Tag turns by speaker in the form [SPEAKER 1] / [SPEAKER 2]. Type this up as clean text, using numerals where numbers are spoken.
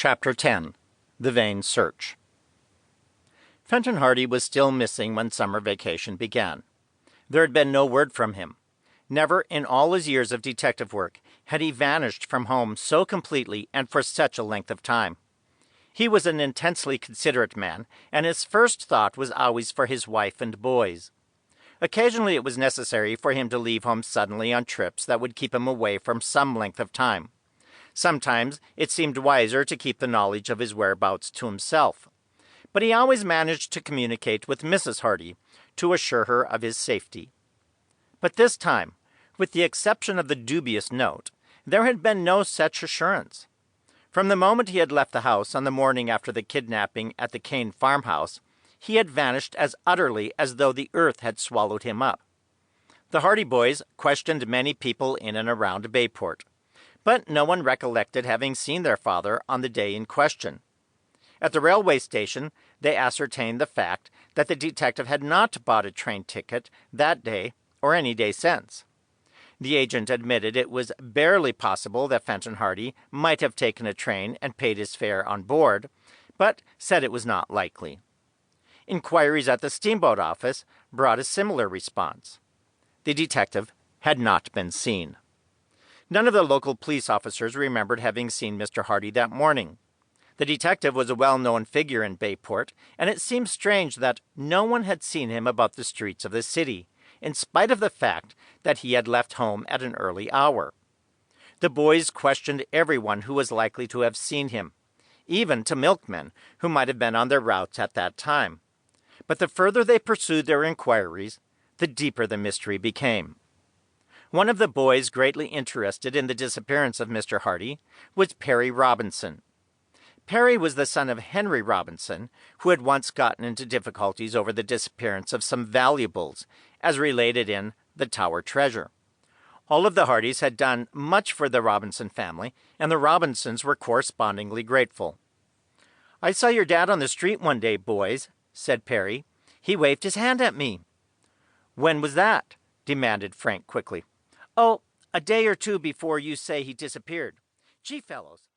[SPEAKER 1] Chapter 10. The Vain Search. Fenton Hardy was still missing when summer vacation began. There had been no word from him. Never in all his years of detective work had he vanished from home so completely and for such a length of time. He was an intensely considerate man, and his first thought was always for his wife and boys. Occasionally it was necessary for him to leave home suddenly on trips that would keep him away for some length of time. Sometimes it seemed wiser to keep the knowledge of his whereabouts to himself. But he always managed to communicate with Mrs. Hardy to assure her of his safety. But this time, with the exception of the dubious note, there had been no such assurance. From the moment he had left the house on the morning after the kidnapping at the Kane farmhouse, he had vanished as utterly as though the earth had swallowed him up. The Hardy boys questioned many people in and around Bayport, but no one recollected having seen their father on the day in question. At the railway station, they ascertained the fact that the detective had not bought a train ticket that day or any day since. The agent admitted it was barely possible that Fenton Hardy might have taken a train and paid his fare on board, but said it was not likely. Inquiries at the steamboat office brought a similar response. The detective had not been seen. None of the local police officers remembered having seen Mr. Hardy that morning. The detective was a well-known figure in Bayport, and it seemed strange that no one had seen him about the streets of the city, in spite of the fact that he had left home at an early hour. The boys questioned everyone who was likely to have seen him, even to milkmen who might have been on their routes at that time. But the further they pursued their inquiries, the deeper the mystery became. One of the boys greatly interested in the disappearance of Mr. Hardy was Perry Robinson. Perry was the son of Henry Robinson, who had once gotten into difficulties over the disappearance of some valuables, as related in The Tower Treasure. All of the Hardys had done much for the Robinson family, and the Robinsons were correspondingly grateful. "I saw your dad on the street one day, boys," said Perry. "He waved his hand at me." "When was that?" demanded Frank quickly. "Oh, a day or two before you say he disappeared. Gee, fellows,